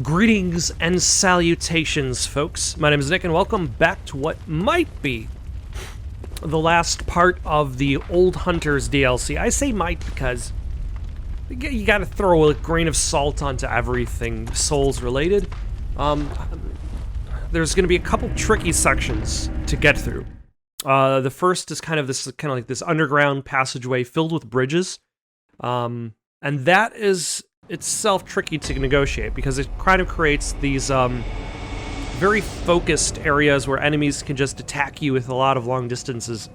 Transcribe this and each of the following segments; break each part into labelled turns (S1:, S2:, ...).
S1: Greetings and salutations, folks. My name is Nick, and welcome back to what might be the last part of the Old Hunters DLC. I say might because you gotta throw a grain of salt onto everything Souls-related. There's gonna be a couple tricky sections to get through. The first is kind of like this underground passageway filled with bridges, and that is itself tricky to negotiate because it kind of creates these very focused areas where enemies can just attack you with a lot of long distances,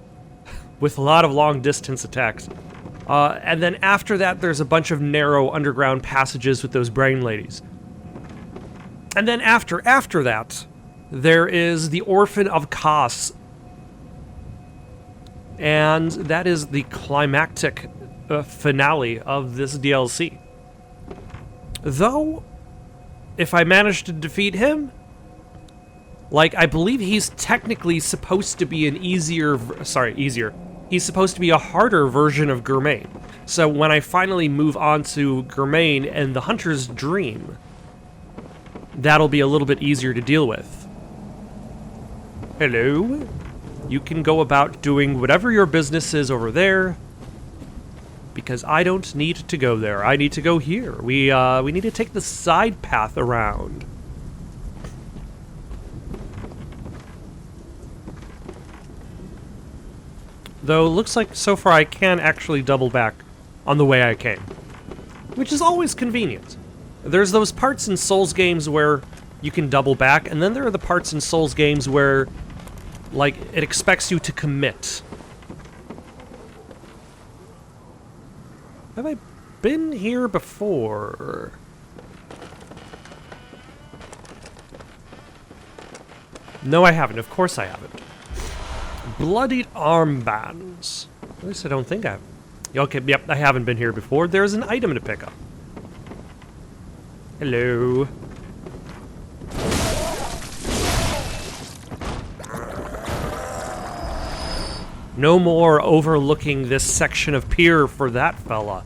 S1: with a lot of long distance attacks. And then after that, there's a bunch of narrow underground passages with those brain ladies. And then after that, there is the Orphan of Kos. And that is the climactic finale of this DLC. Though, if I manage to defeat him, I believe he's technically supposed to be an easier. He's supposed to be a harder version of Germain. So when I finally move on to Germain and the Hunter's Dream, that'll be a little bit easier to deal with. Hello? You can go about doing whatever your business is over there, because I don't need to go there. I need to go here. We need to take the side path around. Though, looks like so far I can actually double back on the way I came, which is always convenient. There's those parts in Souls games where you can double back, and then there are the parts in Souls games where, it expects you to commit. Have I been here before? No, I haven't. Of course I haven't. Bloodied armbands. At least I don't think I have. Okay, yep, I haven't been here before. There's an item to pick up. Hello. No more overlooking this section of pier for that fella.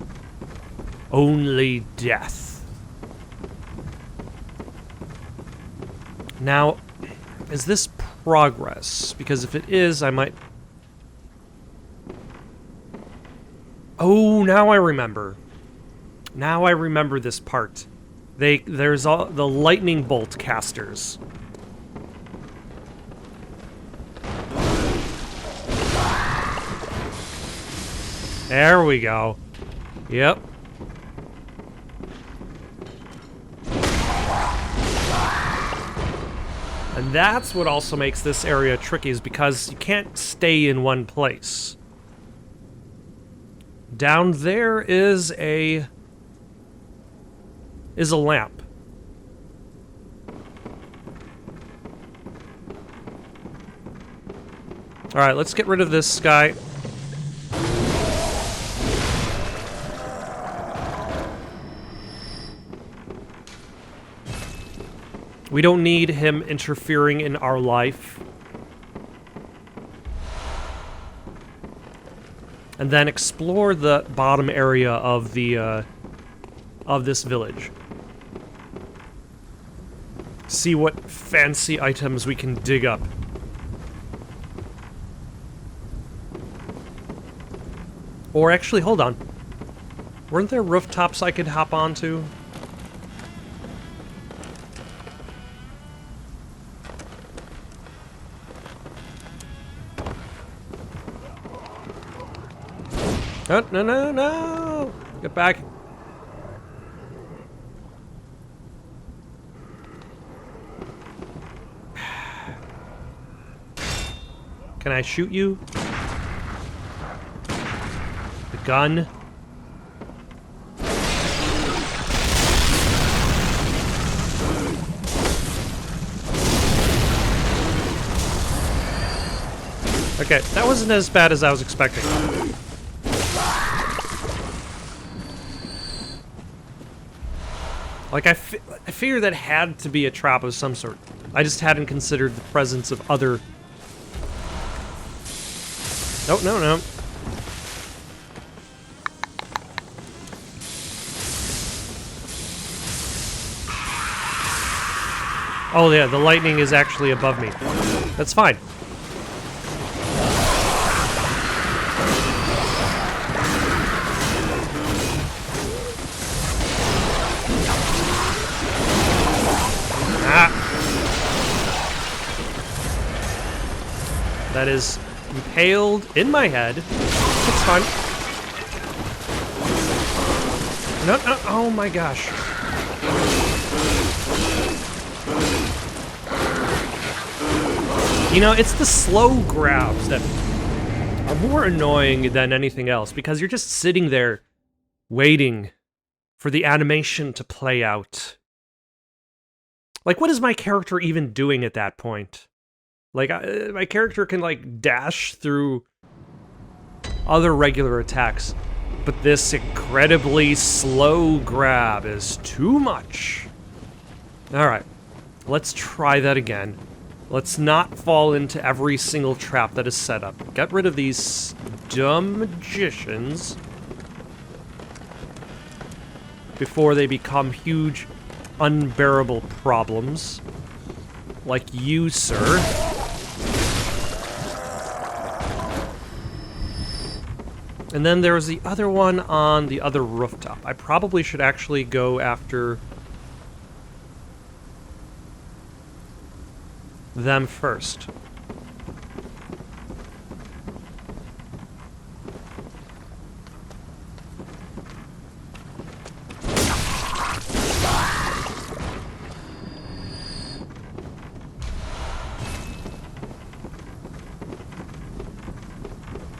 S1: Only death. Now, is this progress? Because if it is, I might... Oh, now I remember. Now I remember this part. There's all the lightning bolt casters. There we go. Yep. And that's what also makes this area tricky, is because you can't stay in one place. Down there is a lamp. Alright, let's get rid of this guy. We don't need him interfering in our life. And then explore the bottom area of the of this village. See what fancy items we can dig up. Or actually, hold on. Weren't there rooftops I could hop onto? Oh, no, no, no! Get back. Can I shoot you? The gun? Okay, that wasn't as bad as I was expecting. I figure that had to be a trap of some sort. I just hadn't considered the presence of other... Oh, no, no. Oh yeah, the lightning is actually above me. That's fine. That is impaled in my head. It's fine. No, no, oh my gosh. You know, it's the slow grabs that are more annoying than anything else, because you're just sitting there waiting for the animation to play out. Like, what is my character even doing at that point? Like, my character can, like, dash through other regular attacks, but this incredibly slow grab is too much. Alright, let's try that again. Let's not fall into every single trap that is set up. Get rid of these dumb magicians before they become huge, unbearable problems. Like you, sir. And then there was the other one on the other rooftop. I probably should actually go after them first.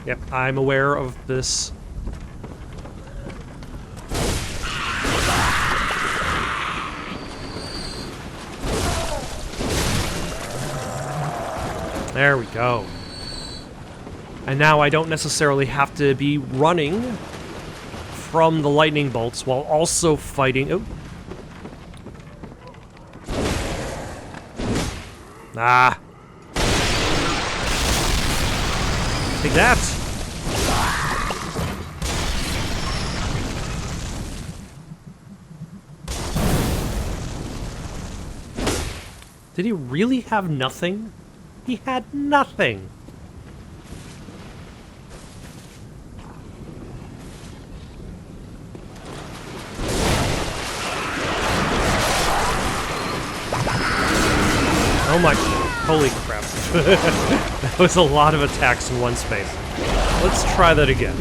S1: Yep, I'm aware of this. There we go. And now I don't necessarily have to be running from the lightning bolts while also fighting. Oh. Ah. Take that. Did he really have nothing? He had nothing. Oh my, holy crap. That was a lot of attacks in one space. Let's try that again.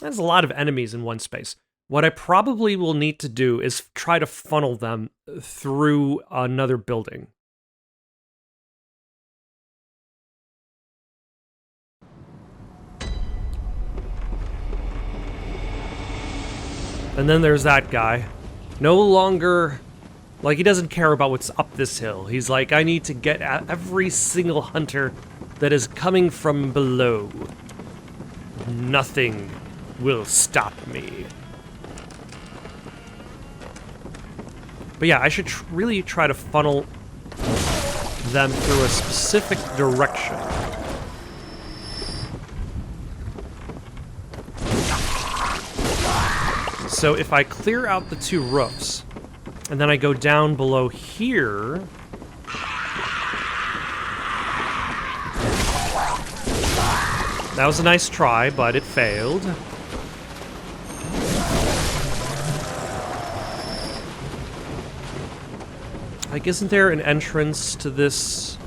S1: There's a lot of enemies in one space. What I probably will need to do is try to funnel them through another building. And then there's that guy. No longer... like, he doesn't care about what's up this hill. He's like, I need to get at every single hunter that is coming from below. Nothing will stop me. But yeah, I should really try to funnel them through a specific direction. So if I clear out the two roofs, and then I go down below here... that was a nice try, but it failed. Like, isn't there an entrance to this?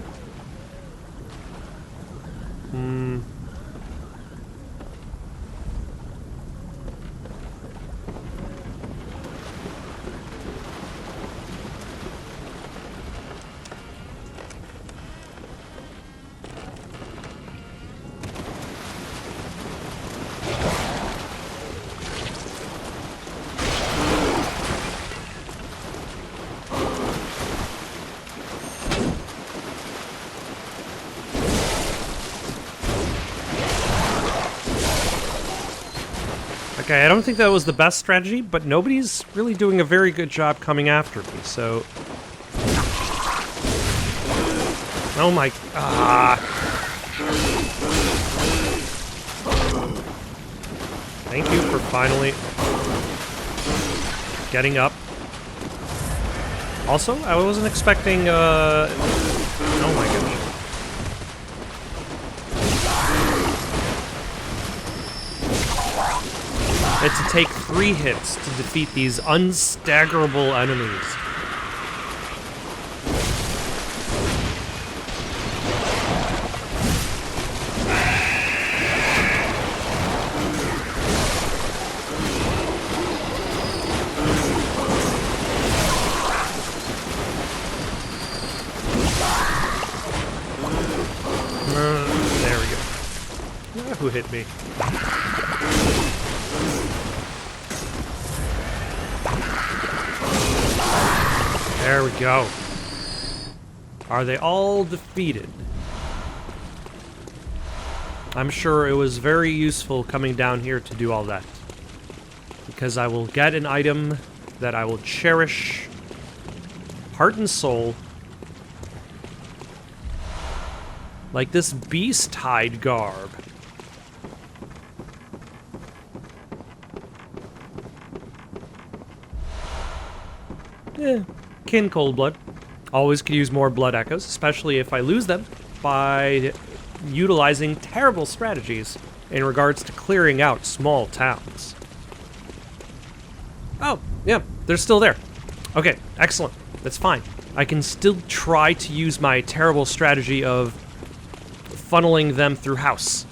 S1: Okay, I don't think that was the best strategy, but nobody's really doing a very good job coming after me, so... oh my... Thank you for finally... Getting up. Also, I wasn't expecting, oh my goodness. It's to take 3 hits to defeat these unstaggerable enemies. There we go. Who hit me? There we go. Are they all defeated? I'm sure it was very useful coming down here to do all that. Because I will get an item that I will cherish, heart and soul. Like this beast-hide garb. Kin cold blood. Always could use more blood echoes, especially if I lose them by utilizing terrible strategies in regards to clearing out small towns. Oh, yeah, they're still there. Okay, excellent. That's fine. I can still try to use my terrible strategy of funneling them through house.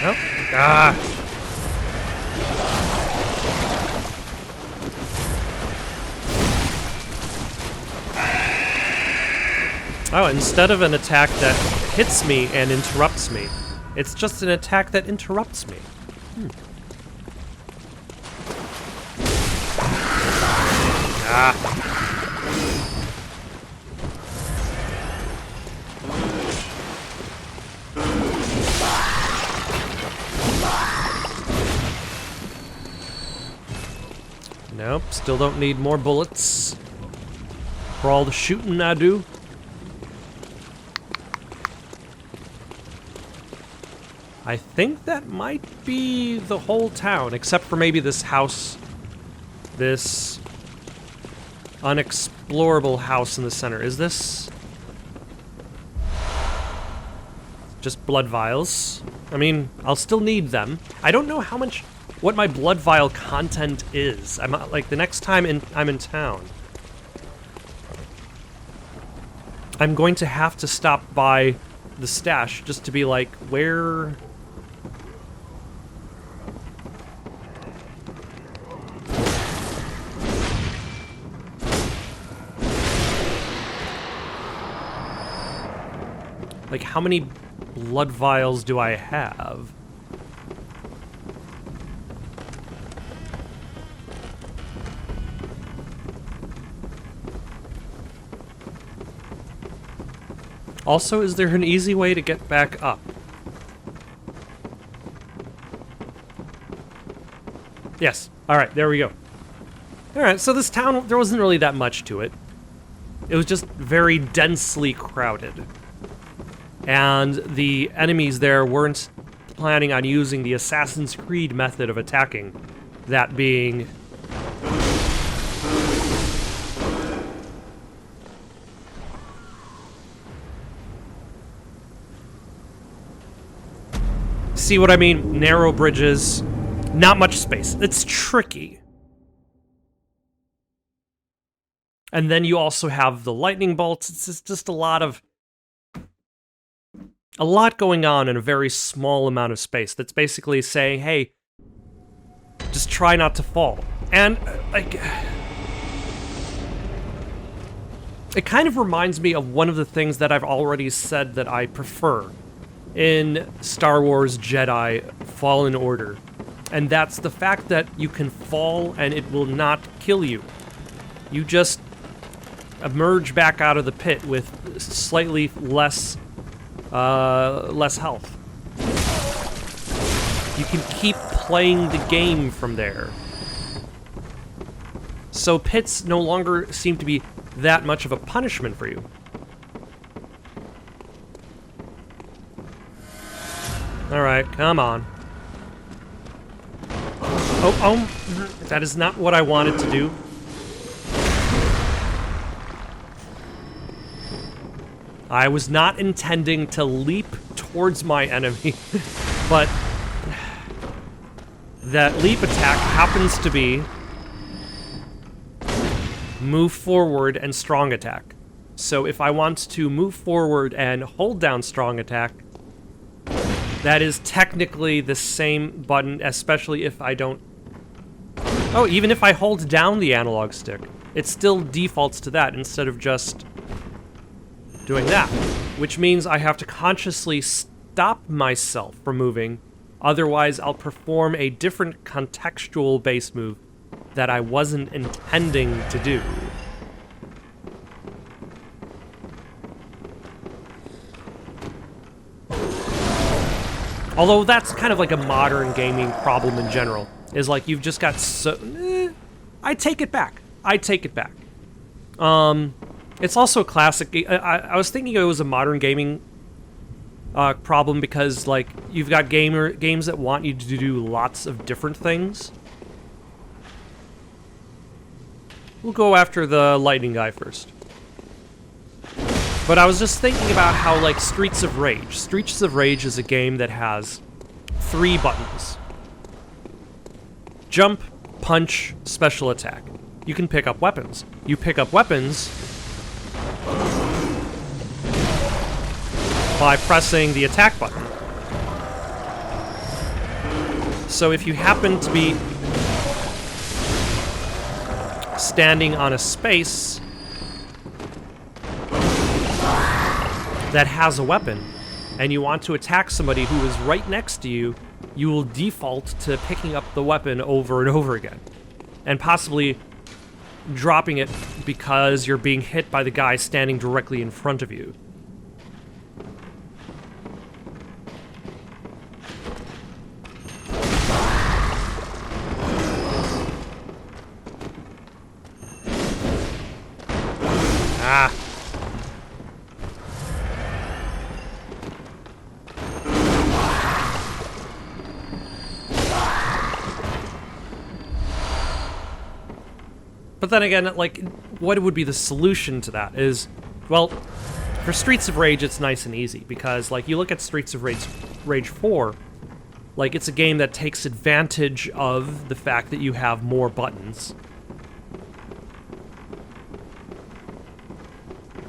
S1: Oh, ah. Oh, instead of an attack that hits me and interrupts me, it's just an attack that interrupts me. Ah. Nope, still don't need more bullets for all the shooting I do. I think that might be the whole town, except for maybe this house, this unexplorable house in the center. Is this just blood vials? I mean, I'll still need them. I don't know what my blood vial content is. I'm like the next time I'm in town, I'm going to have to stop by the stash just to be like, where? Like, how many blood vials do I have? Also, is there an easy way to get back up? Yes. Alright, there we go. Alright, so this town, there wasn't really that much to it. It was just very densely crowded. And the enemies there weren't planning on using the Assassin's Creed method of attacking. That being... See what I mean? Narrow bridges, not much space. It's tricky. And then you also have the lightning bolts. It's just a lot going on in a very small amount of space. That's basically saying, hey, just try not to fall. And, like, it kind of reminds me of one of the things that I've already said that I prefer in Star Wars Jedi Fallen Order. And that's the fact that you can fall and it will not kill you. You just emerge back out of the pit with slightly less health. You can keep playing the game from there. So pits no longer seem to be that much of a punishment for you. Alright, come on. Oh, that is not what I wanted to do. I was not intending to leap towards my enemy, but that leap attack happens to be move forward and strong attack. So if I want to move forward and hold down strong attack, that is technically the same button, especially if I don't... Oh, even if I hold down the analog stick, it still defaults to that instead of just doing that, which means I have to consciously stop myself from moving, otherwise I'll perform a different contextual base move that I wasn't intending to do. Although that's kind of like a modern gaming problem in general, is like you've just got so... I take it back. I take it back. It's also a classic... I was thinking it was a modern gaming problem because, like, you've got games that want you to do lots of different things. We'll go after the lightning guy first. But I was just thinking about how, like, Streets of Rage. Streets of Rage is a game that has 3 buttons. Jump, punch, special attack. You can pick up weapons. You pick up weapons by pressing the attack button. So if you happen to be standing on a space that has a weapon, and you want to attack somebody who is right next to you, you will default to picking up the weapon over and over again. And possibly dropping it because you're being hit by the guy standing directly in front of you. Ah. But then again, like, what would be the solution to that is, well, for Streets of Rage, it's nice and easy, because, like, you look at Streets of Rage 4, like, it's a game that takes advantage of the fact that you have more buttons.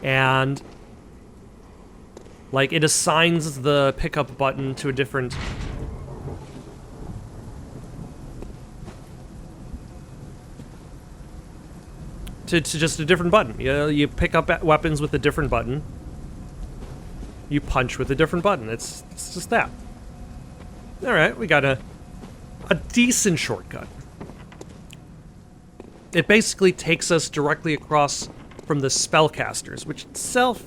S1: And, like, it assigns the pickup button to a different... To just a different button. You pick up weapons with a different button. You punch with a different button. It's just that. Alright, we got a decent shortcut. It basically takes us directly across from the spellcasters, which itself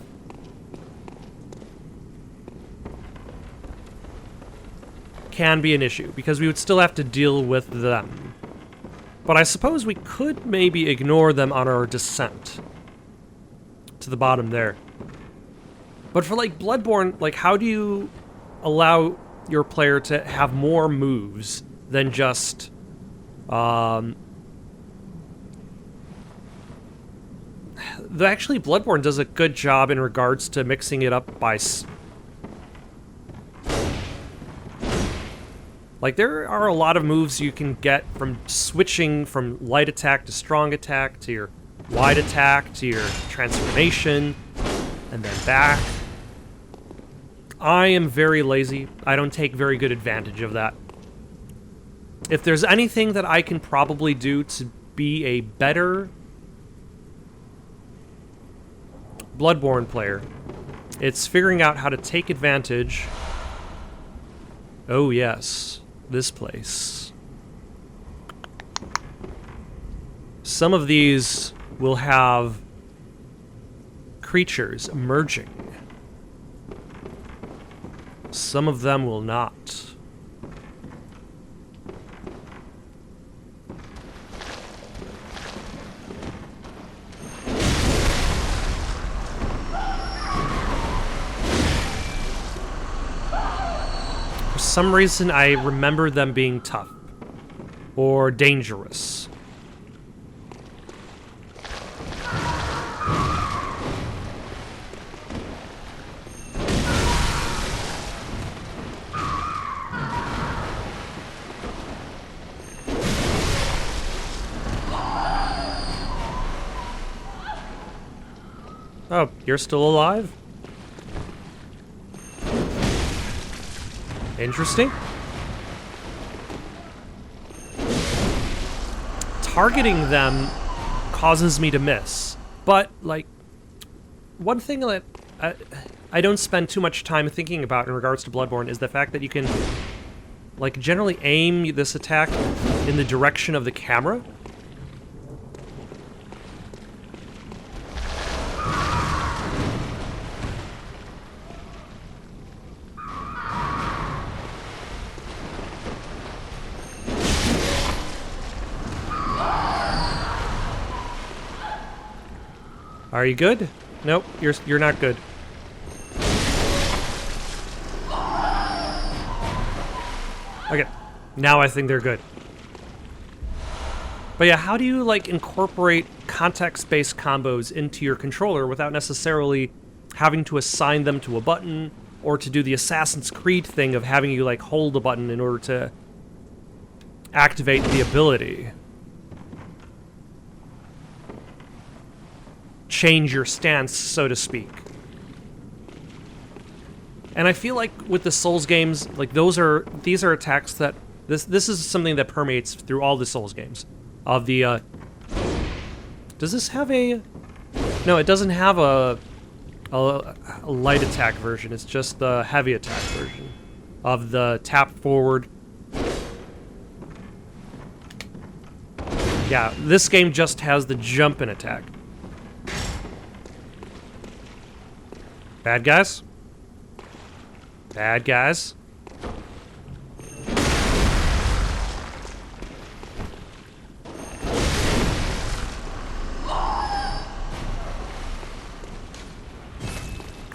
S1: can be an issue, because we would still have to deal with them. But I suppose we could maybe ignore them on our descent to the bottom there. But for, like, Bloodborne, like, how do you allow your player to have more moves than just, actually, Bloodborne does a good job in regards to mixing it up by... Like, there are a lot of moves you can get from switching from light attack to strong attack, to your wide attack, to your transformation, and then back. I am very lazy. I don't take very good advantage of that. If there's anything that I can probably do to be a better Bloodborne player, it's figuring out how to take advantage... Oh yes, this place. Some of these will have creatures emerging. Some of them will not. some reason I remember them being tough. Or dangerous. Oh, you're still alive? Interesting. Targeting them causes me to miss. But, like, one thing that I don't spend too much time thinking about in regards to Bloodborne is the fact that you can, like, generally aim this attack in the direction of the camera. Are you good? Nope, you're not good. Okay, now I think they're good. But yeah, how do you, like, incorporate context-based combos into your controller without necessarily having to assign them to a button, or to do the Assassin's Creed thing of having you, like, hold a button in order to activate the ability? Change your stance, so to speak. And I feel like with the Souls games, like these are attacks that this is something that permeates through all the Souls games. Of the does this have a? No, it doesn't have a light attack version. It's just the heavy attack version of the tap forward. Yeah, this game just has the jump and attack. Bad guys? Bad guys?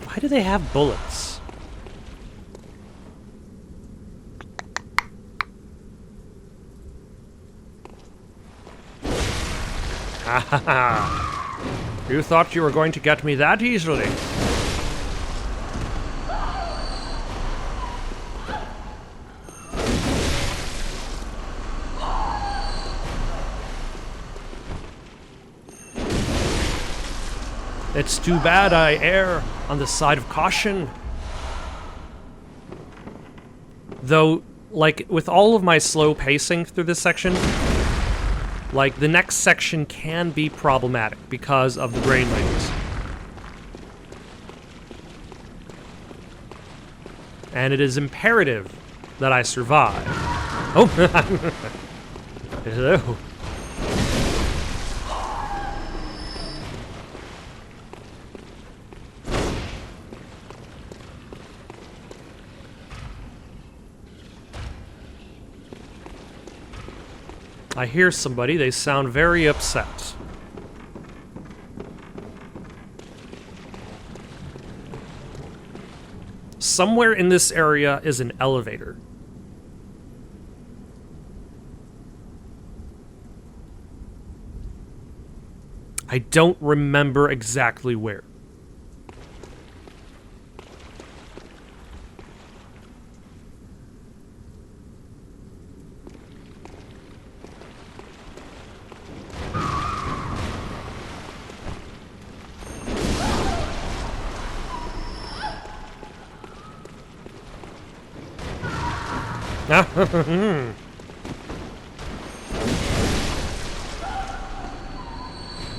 S1: Why do they have bullets? Ha ha ha! You thought you were going to get me that easily? It's too bad I err on the side of caution. Though, like, with all of my slow pacing through this section, like, the next section can be problematic because of the brain ladies. And it is imperative that I survive. Oh! Hello. I hear somebody, they sound very upset. Somewhere in this area is an elevator. I don't remember exactly where.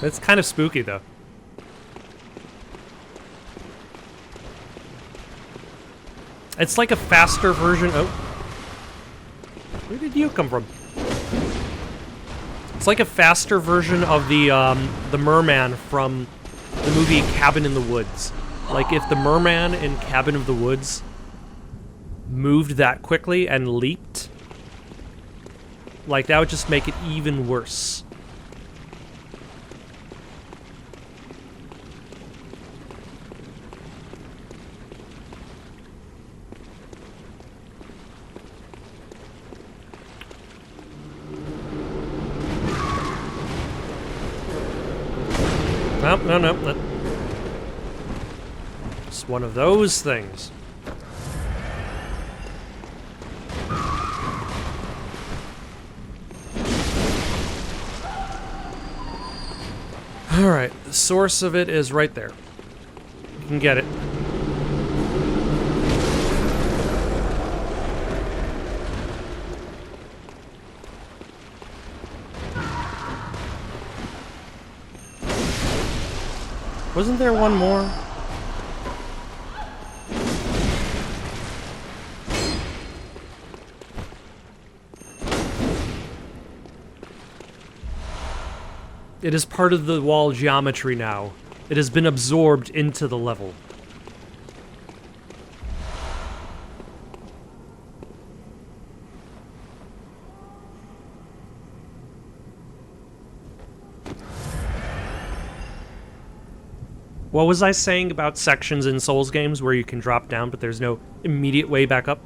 S1: It's kind of spooky, though. It's like a faster version. Oh, where did you come from? It's like a faster version of the merman from the movie Cabin in the Woods. Like if the merman in Cabin of the Woods moved that quickly and leaped, like that would just make it even worse. No, no, no. It's one of those things. Alright, the source of it is right there. You can get it. Wasn't there one more? It is part of the wall geometry now. It has been absorbed into the level. What was I saying about sections in Souls games where you can drop down but there's no immediate way back up?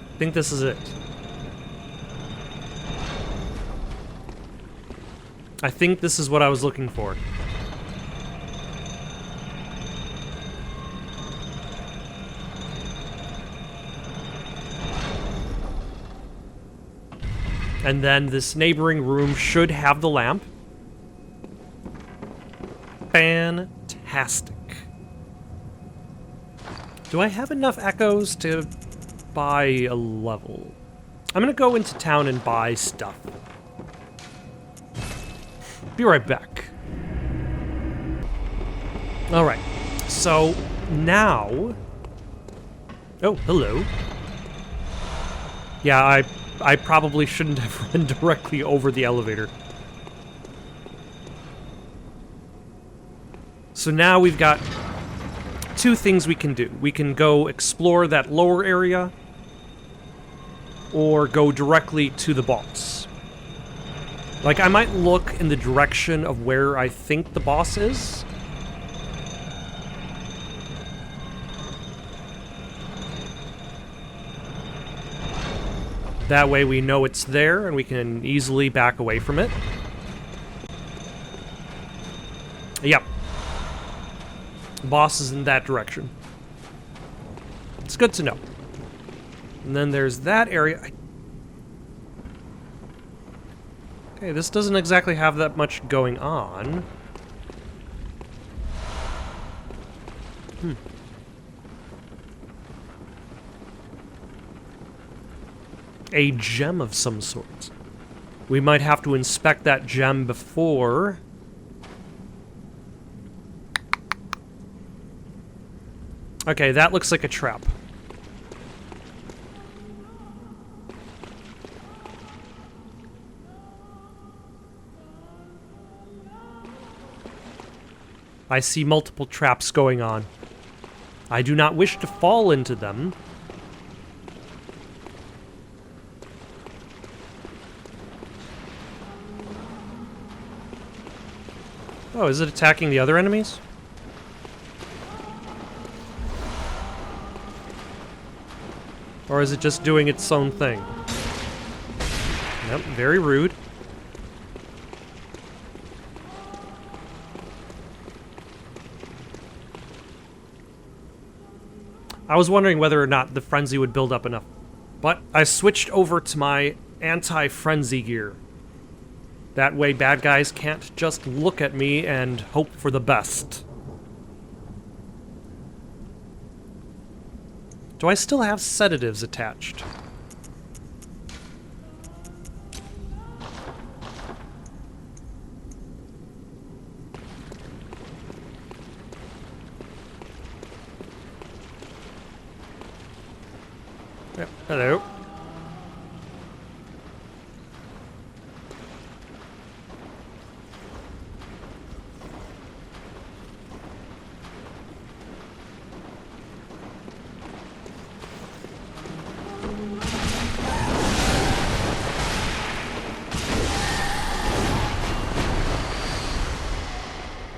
S1: I think this is it. I think this is what I was looking for. And then this neighboring room should have the lamp. Fantastic. Do I have enough echoes to buy a level? I'm gonna go into town and buy stuff. Be right back. Alright, so now... Oh, hello. Yeah, I probably shouldn't have run directly over the elevator. So now we've got two things we can do. We can go explore that lower area, or go directly to the boss. Like, I might look in the direction of where I think the boss is. That way we know it's there, and we can easily back away from it. Yep. The boss is in that direction. It's good to know. And then there's that area. Okay, this doesn't exactly have that much going on. A gem of some sort. We might have to inspect that gem before... Okay, that looks like a trap. I see multiple traps going on. I do not wish to fall into them. Oh, is it attacking the other enemies? Or is it just doing its own thing? Yep, very rude. I was wondering whether or not the frenzy would build up enough. But I switched over to my anti-frenzy gear. That way bad guys can't just look at me and hope for the best. Do I still have sedatives attached? Yep. Hello.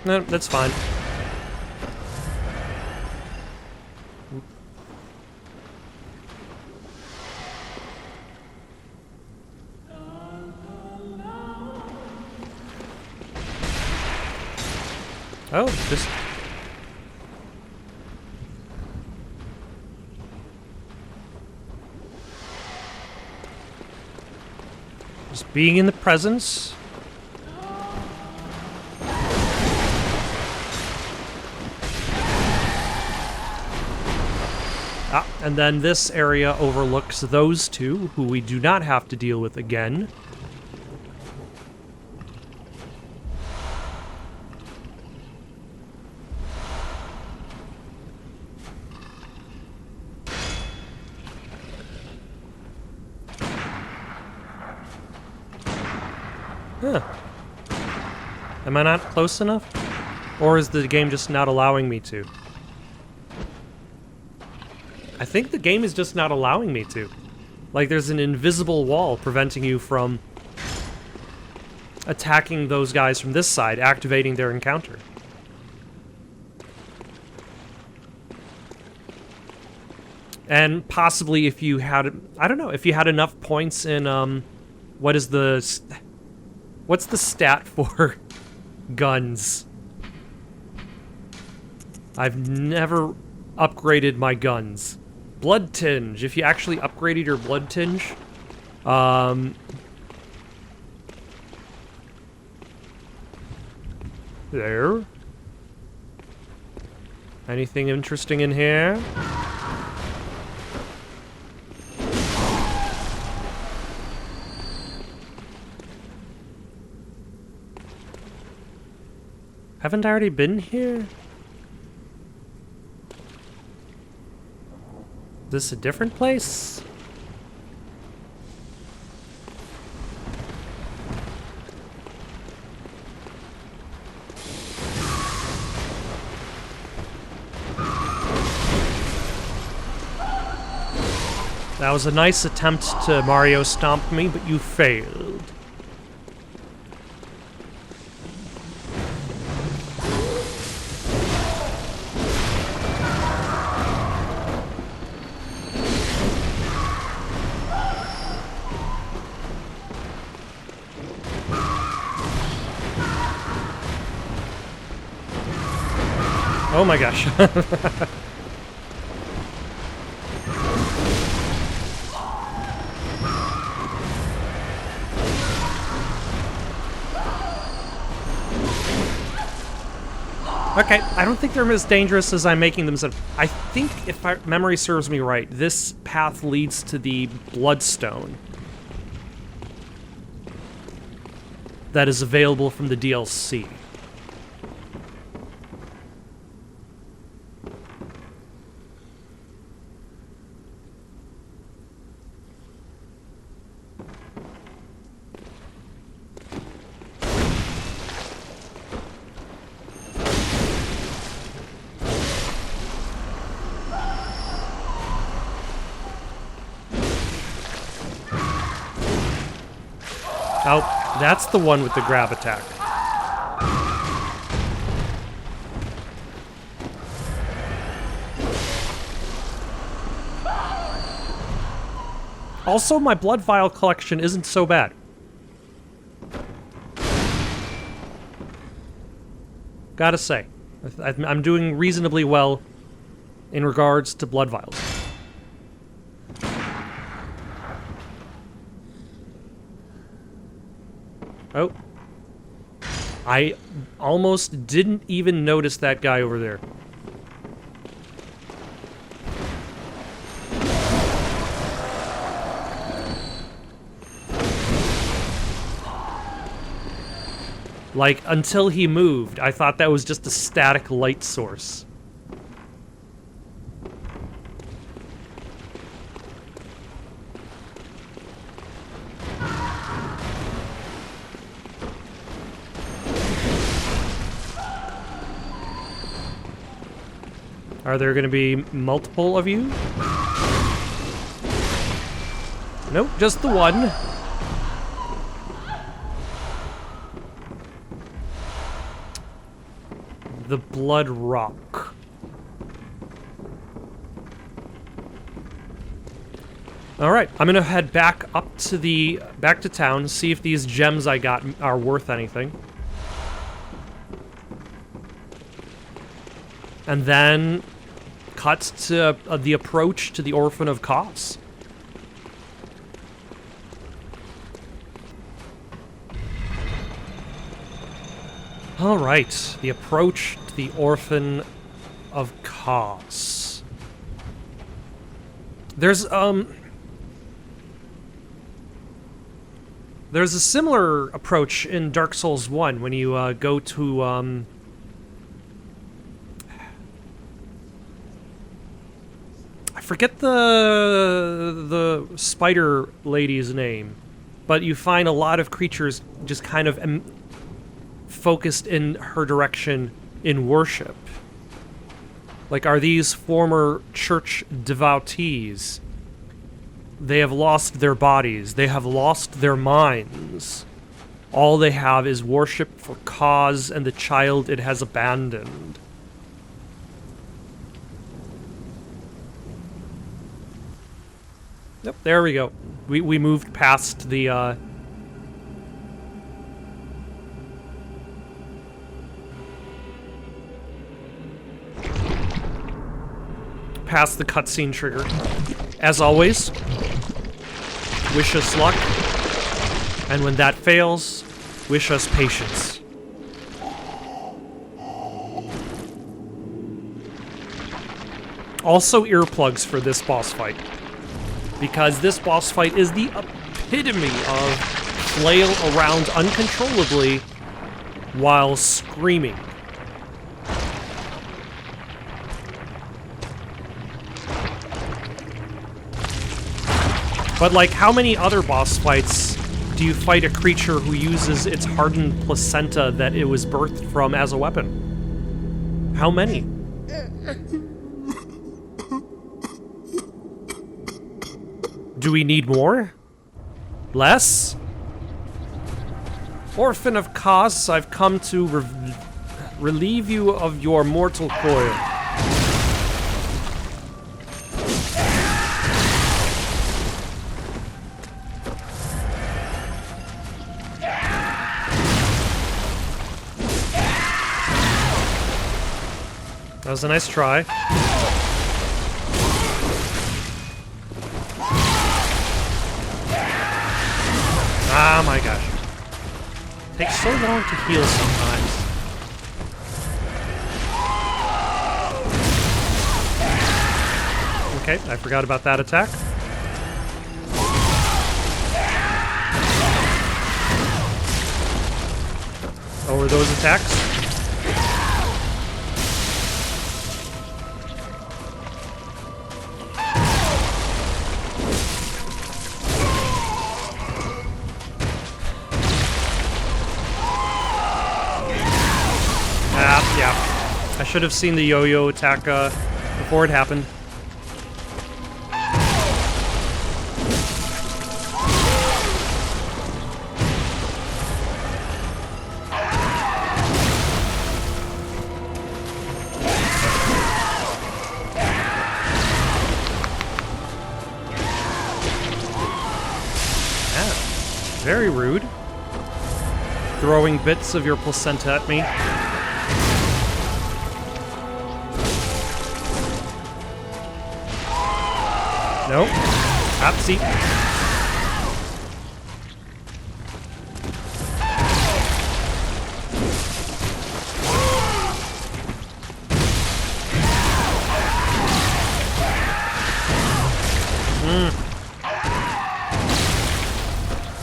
S1: No, that's fine. Oh, just... Just being in the presence. Ah, and then this area overlooks those two, who we do not have to deal with again. Huh. Am I not close enough? Or is the game just not allowing me to? I think the game is just not allowing me to. Like, there's an invisible wall preventing you from attacking those guys from this side, activating their encounter. And possibly if you had, I don't know, if you had enough points in, what's the stat for guns? I've never upgraded my guns. Blood tinge. If you actually upgraded your blood tinge, there. Anything interesting in here? Haven't I already been here? Is this a different place? That was a nice attempt to Mario stomp me, but you failed. Oh my gosh. Okay, I don't think they're as dangerous as I'm making them sound. I think, if my memory serves me right, this path leads to the Bloodstone that is available from the DLC. Oh, that's the one with the grab attack. Also, my blood vial collection isn't so bad. Gotta say, I'm doing reasonably well in regards to blood vials. Oh. I almost didn't even notice that guy over there. Like, until he moved, I thought that was just a static light source. Are there going to be multiple of you? Nope, just the one. the Blood Rock. Alright, I'm gonna head back up to back to town, see if these gems I got are worth anything. And then cut to the approach to the Orphan of Kos. Alright, the approach to the Orphan of Kos. There's a similar approach in Dark Souls 1 when you go to I forget the spider lady's name, but you find a lot of creatures just kind of focused in her direction in worship. Like, are these former church devotees? They have lost their bodies. They have lost their minds. All they have is worship for Kos and the child it has abandoned. Yep, there we go. We moved past the, past the cutscene trigger. As always, wish us luck, and when that fails, wish us patience. Also earplugs for this boss fight, because this boss fight is the epitome of flail around uncontrollably while screaming. But, like, how many other boss fights do you fight a creature who uses its hardened placenta that it was birthed from as a weapon? How many? Do we need more? Less? Orphan of Kos, I've come to relieve you of your mortal coil. That was a nice try. Ah, my gosh. Takes so long to heal sometimes. Okay, I forgot about that attack. Oh, were those attacks? Yeah. I should have seen the yo-yo attack before it happened. Yeah, very rude. Throwing bits of your placenta at me. Nope. Opsy.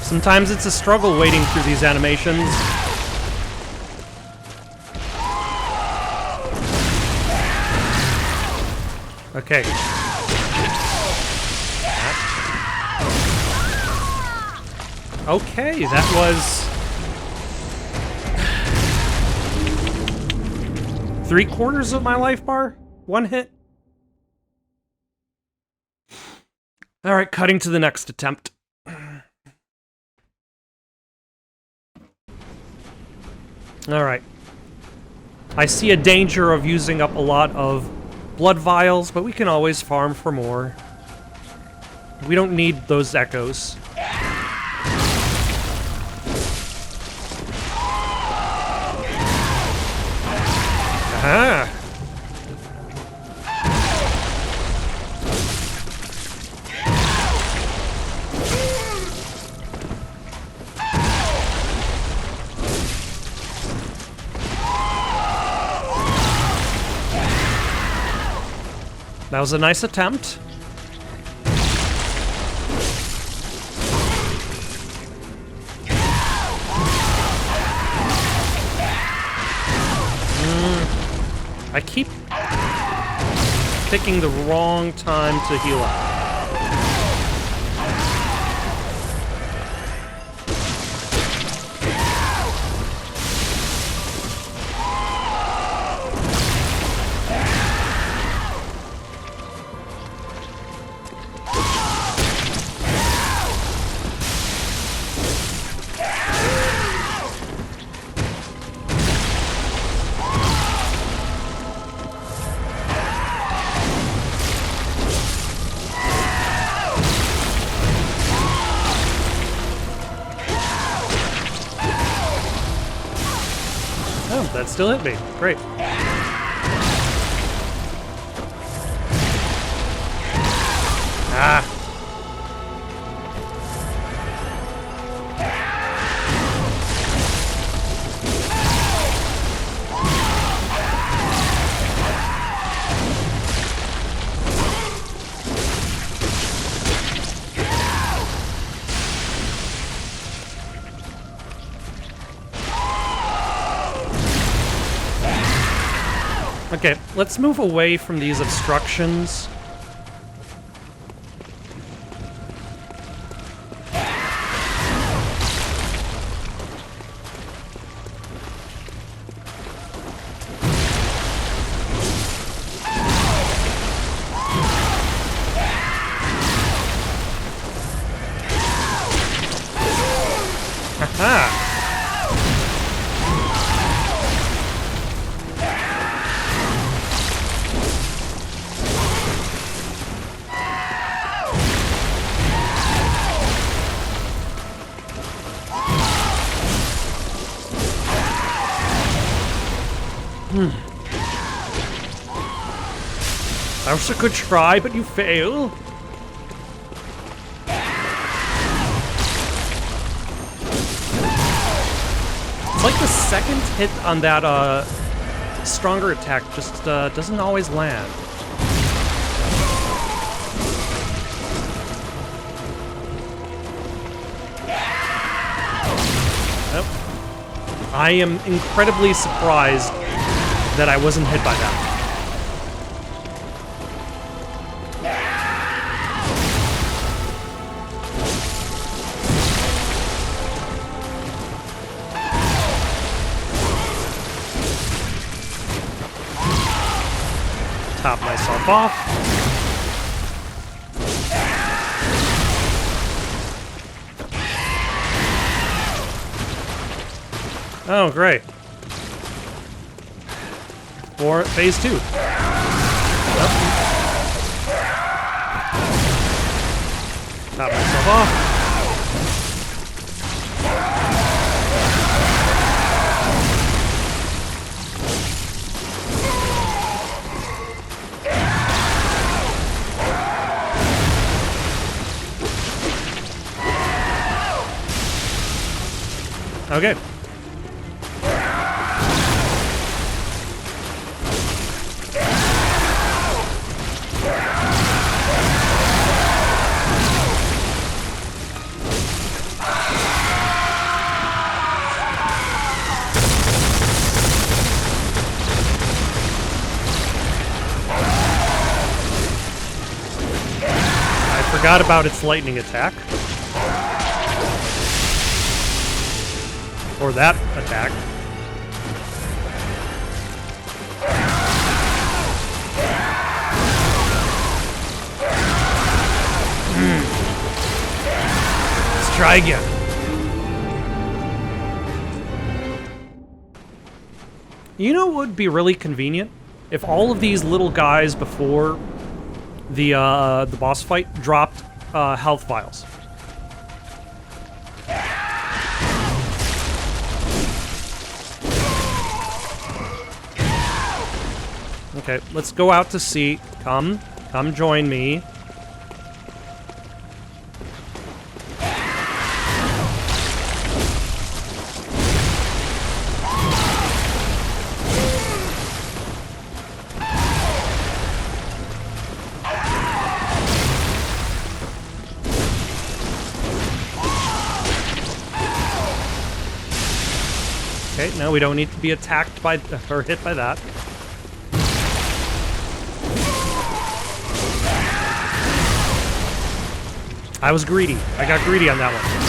S1: Sometimes it's a struggle waiting through these animations. Okay. Okay, that was 3/4 of my life bar? One hit? Alright, cutting to the next attempt. Alright. I see a danger of using up a lot of blood vials, but we can always farm for more. We don't need those echoes. Aha! That was a nice attempt. I keep picking the wrong time to heal up. Oh, that still hit me. Great. Ah. Okay, let's move away from these obstructions. Aha! That was a good try, but you fail. It's like the second hit on that stronger attack just doesn't always land. Nope. I am incredibly surprised that I wasn't hit by that. Top myself off. Oh, great. For phase 2. Yep. Top myself off. Okay. I forgot about its lightning attack. Or that attack. Let's try again. You know what would be really convenient? If all of these little guys before the boss fight dropped health vials. Okay, let's go out to sea. Come join me. Okay, no, we don't need to be attacked by or hit by that. I was greedy. I got greedy on that one.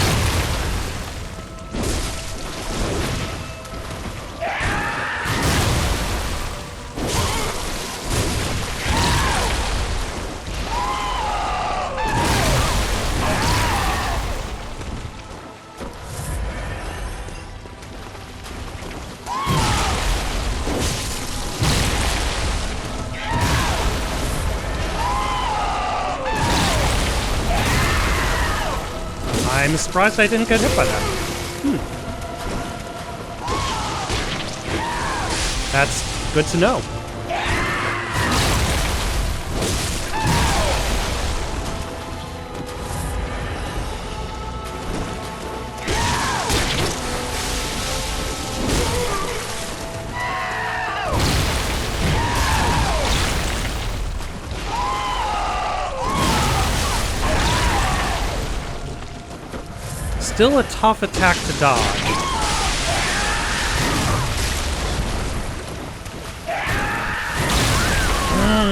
S1: I'm surprised I didn't get hit by that. That's good to know. Still a tough attack to dodge.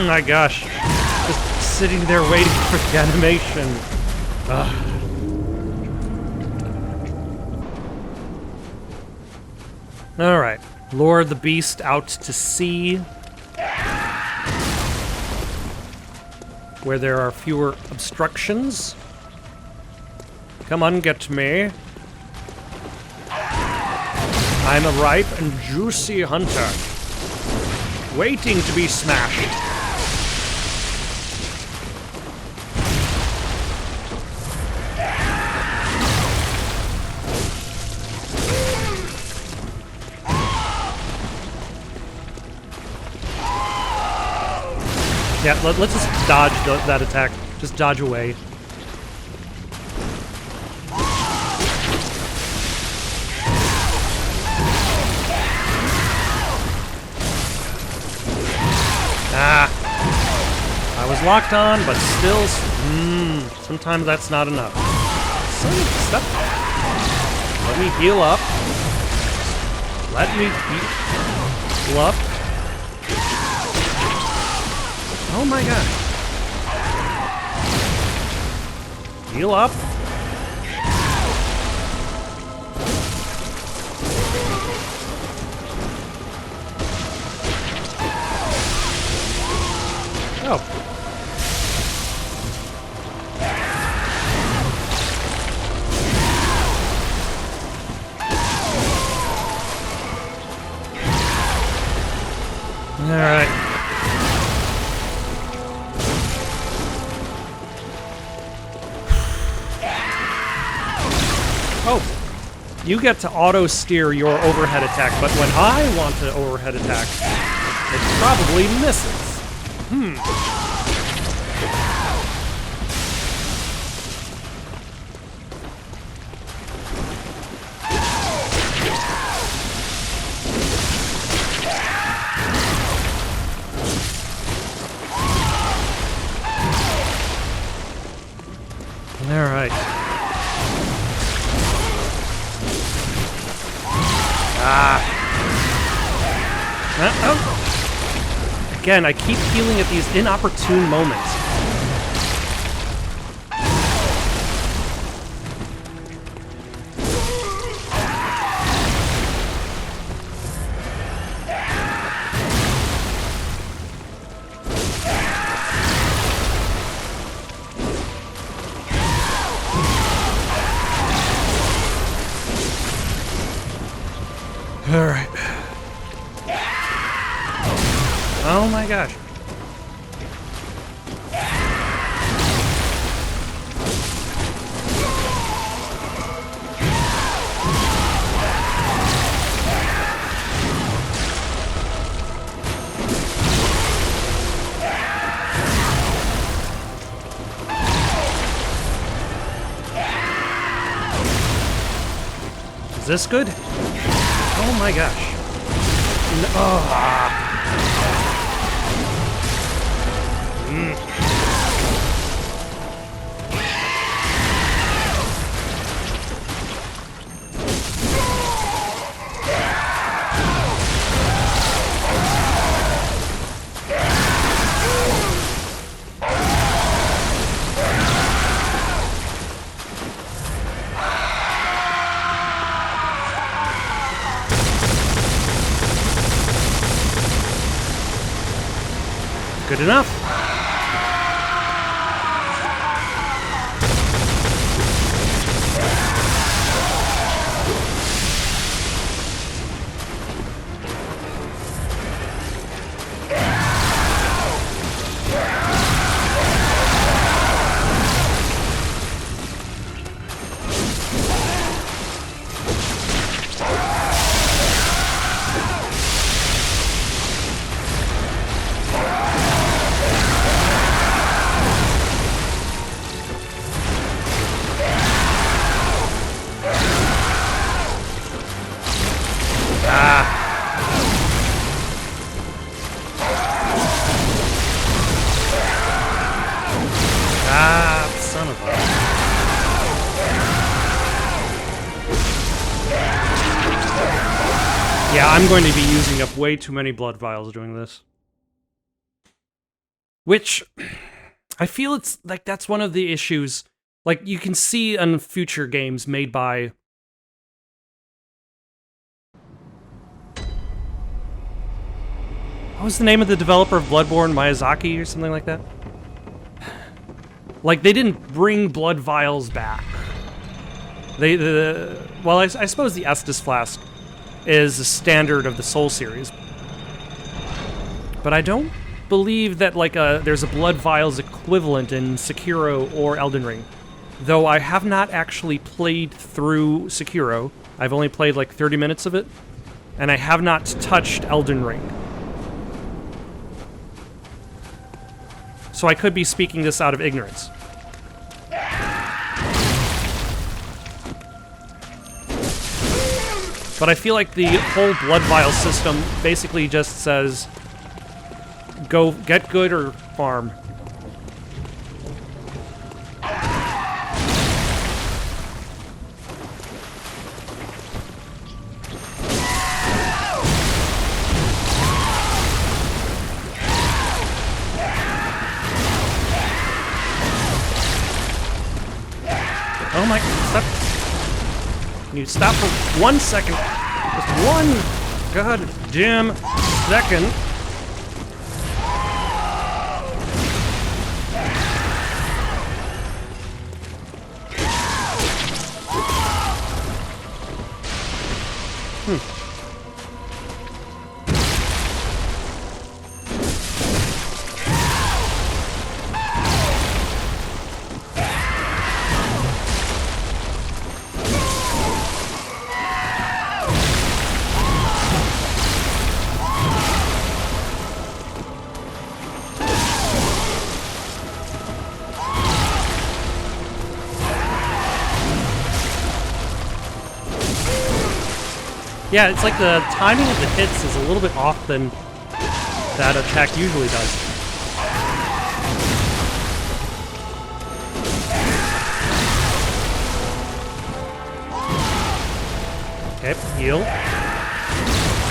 S1: My gosh. Just sitting there waiting for the animation. Alright. Lure the beast out to sea. Where there are fewer obstructions. Come on, get me. I'm a ripe and juicy hunter, waiting to be smashed. Yeah, let's just dodge that attack. Just dodge away. I was locked on, but still, sometimes that's not enough. Stop. Let me heal up. Let me heal up. Oh my god. Heal up. Oh. Alright. Oh. You get to auto-steer your overhead attack, but when I want to overhead attack, it probably misses. All right. Again, I keep healing at these inopportune moments. All right. Oh my gosh. Is this good? Oh my gosh. Oh. Good enough. Son of a... Yeah, I'm going to be using up way too many blood vials doing this. Which, I feel it's, like, that's one of the issues. Like, you can see in future games made by... What was the name of the developer of Bloodborne? Miyazaki or something like that? Like, they didn't bring blood vials back. Well, I suppose the Estus Flask is a standard of the Soul series. But I don't believe that, like, there's a blood vials equivalent in Sekiro or Elden Ring. Though I have not actually played through Sekiro. I've only played, like, 30 minutes of it. And I have not touched Elden Ring. So I could be speaking this out of ignorance. But I feel like the whole blood vial system basically just says, go get good or farm. Oh my, stop. Can you stop for 1 second? Just one goddamn second. Yeah, it's like the timing of the hits is a little bit off than that attack usually does. Okay, heal.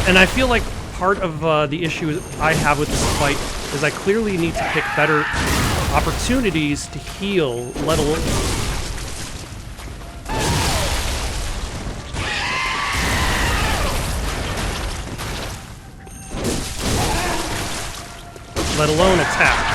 S1: And I feel like part of the issue I have with this fight is I clearly need to pick better opportunities to heal, let alone... let alone attack.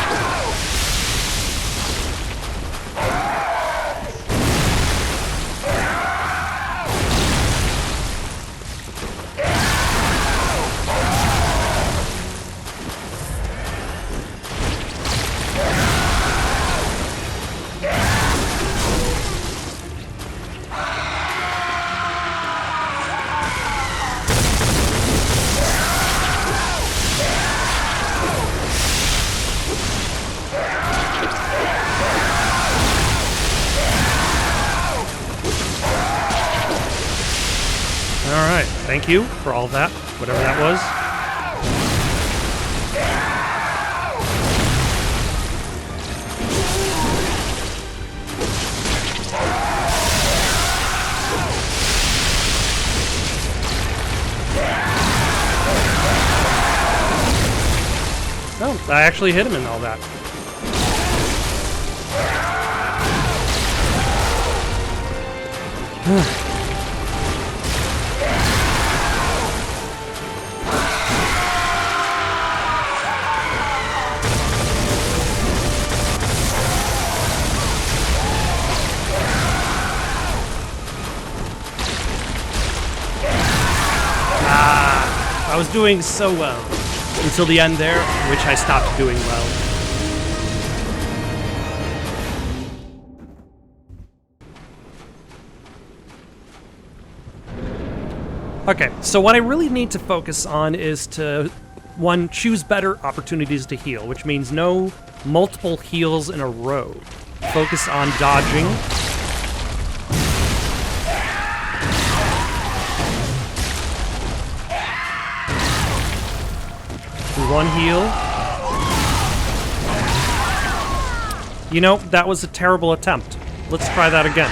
S1: Thank you for all that, whatever that was. Oh, I actually hit him in all that. I was doing so well until the end there, which I stopped doing well. Okay, so what I really need to focus on is to, one, choose better opportunities to heal, which means no multiple heals in a row. Focus on dodging. One heal. You know, that was a terrible attempt. Let's try that again.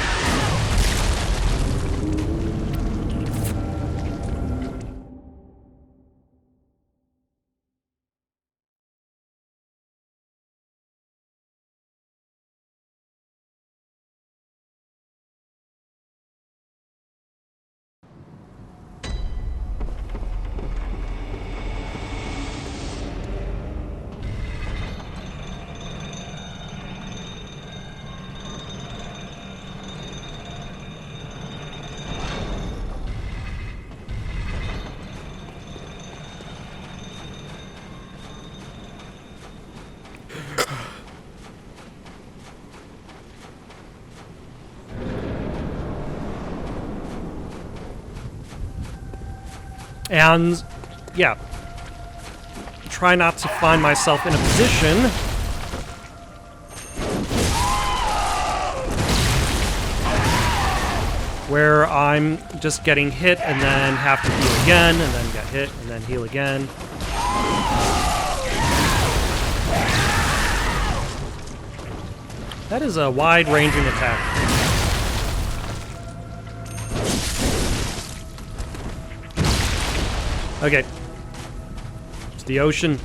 S1: And, yeah, try not to find myself in a position where I'm just getting hit and then have to heal again, and then get hit and then heal again. That is a wide-ranging attack. Okay. It's the ocean.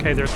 S1: Okay, there's...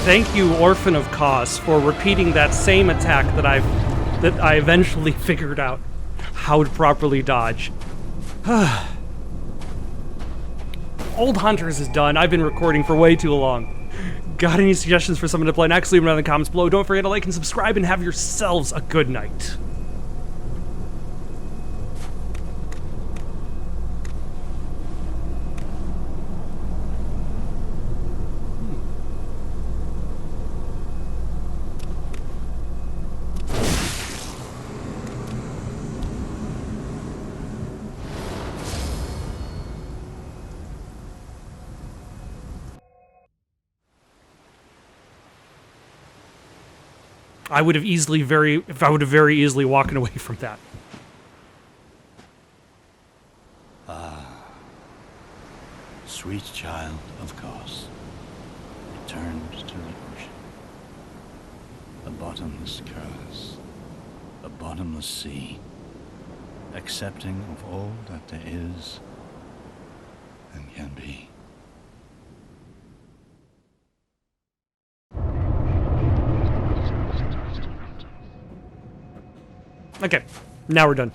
S1: Thank you, Orphan of Cos, for repeating that same attack that I eventually figured out how to properly dodge. Old Hunters is done. I've been recording for way too long. Got any suggestions for someone to play next? Leave them in the comments below. Don't forget to like and subscribe, and have yourselves a good night. I would have very easily walked away from that.
S2: Sweet child of Cos, returned to the ocean. A bottomless curse, a bottomless sea, accepting of all that there is and can be.
S1: Okay, now we're done.